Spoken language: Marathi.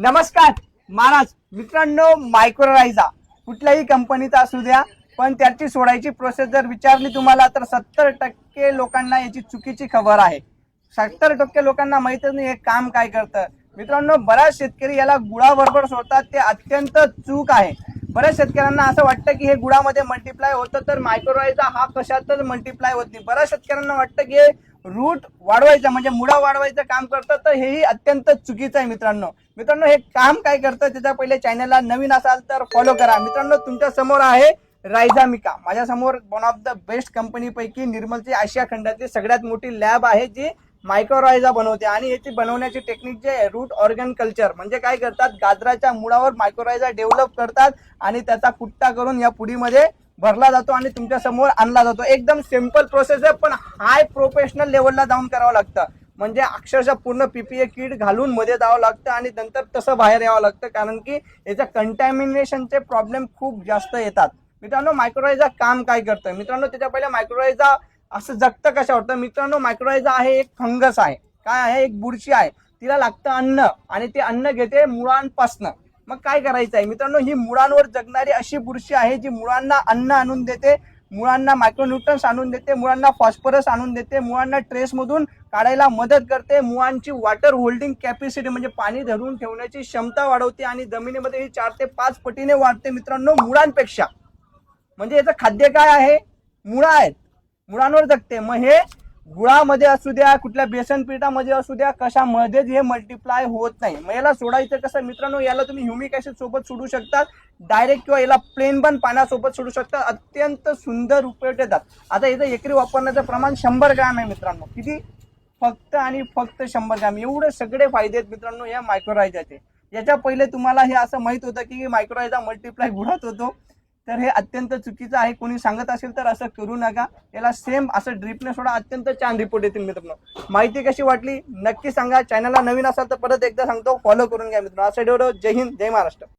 नमस्कार महाराज मित्रांनो, मायक्रोरायझा कुठल्याही कंपनीचा असू द्या, पण त्याची सोडायची प्रोसेस जर विचारली तुम्हाला तर 70% लोकांना याची चुकीची खबर आहे। 70% लोकांना माहितच नाही हे काम काय करतं। मित्रांनो, बऱ्याच शेतकरी याला गुळाबरोबर सोडतात, ते अत्यंत चूक आहे। बऱ्याच शेतकऱ्यांना असं वाटतं की हे गुळामध्ये मल्टिप्लाय होतं, तर मायक्रोरायझा हा कशातच मल्टिप्लाय होत नाही। बऱ्याच शेतकऱ्यांना वाटतं की रूट वाढवायचं म्हणजे मुळा वाढवायचं काम करतं, तर हेही अत्यंत चुकीचं आहे। मित्रांनो हे काम काय करतं त्याच्या पहिले चॅनलला नवीन असाल तर फॉलो करा। मित्रांनो, तुमच्या समोर आहे रायझामिका, माझ्या समोर one of the best company पैकी निर्मलची आशिया खंडातली सगळ्यात मोठी लॅब आहे जी मायक्रोरायझा बनवते। आणि याची बनवण्याची टेक्निक जे आहे रूट ऑर्गन कल्चर, म्हणजे काय करतात, गाजराच्या मुळावर मायक्रोरायझा डेव्हलप करतात आणि त्याचा कुट्टा करून या पुडीमध्ये भरला जातो आणि तुमच्या समोर आणला जातो। एकदम सिंपल प्रोसेस आहे, पण हाय प्रोफेशनल लेवलला जाऊन करावं लागतं। म्हणजे अक्षरशः पूर्ण पीपीए किट घालून मध्ये जावं लागतं आणि नंतर तसं बाहेर यावं लागतं, कारण की याच्या कंटॅमिनेशनचे प्रॉब्लेम खूप जास्त येतात। मित्रांनो, मायक्रोरायझा काम काय करतं? मित्रांनो, त्याच्या पहिले मायक्रोरायझा असं जगतं कशावर? मित्रांनो, मायक्रोरायझा आहे एक फंगस आहे, काय आहे, एक बुरशी आहे। तिला लागतं अन्न आणि ते अन्न घेते मुळांपासनं। मग काय करायचं आहे मित्रांनो, ही मुळांवर जगणारी अशी बुरशी आहे जी मुळांना अन्न आणून देते, मुळांना मायक्रोन्यूट्रन्स आणून देते, मुळांना फॉस्फरस आणून देते, मुळांना ट्रेसमधून काढायला मदत करते, मुळांची वॉटर होल्डिंग कॅपॅसिटी म्हणजे पाणी धरून ठेवण्याची क्षमता वाढवते आणि जमिनीमध्ये ही 4 ते 5 पटीने वाढते मित्रांनो मुळांपेक्षा। म्हणजे याचं खाद्य काय आहे? मुळा आहेत, मुळांवर जगते। मग हे गुळामध्ये असू द्या, कुठल्या बेसन पिठामध्ये असू द्या, कशामध्येच हे मल्टिप्लाय होत नाही। मग याला सोडायचं कसं? मित्रांनो, याला तुम्ही ह्युमिक ऍसिड सोबत सोडू शकता डायरेक्ट, किंवा याला प्लेन पण पाण्यासोबत सोडू शकता। अत्यंत सुंदर उपयोग येतात। आता इथं एकरी वापरण्याचं प्रमाण 100 ग्रॅम आहे मित्रांनो। किती? फक्त आणि फक्त 100 ग्रॅम। एवढे सगळे फायदे आहेत मित्रांनो या मायक्रोरायझाचे। याच्या पहिले तुम्हाला हे असं माहित होतं की मायक्रोरायझा मल्टिप्लाय गुळात होतो, तर हे अत्यंत चुकीचं आहे। कोणी सांगत असेल तर असं करू नका। याला सेम असं ड्रिपने सोडा, अत्यंत छान रिपोर्ट येतील मित्रांनो। माहिती कशी वाटली नक्की सांगा। चॅनलला नवीन असाल तर परत एकदा सांगतो, फॉलो करून घ्या मित्रांनो। असं जय हिंद, जय महाराष्ट्र।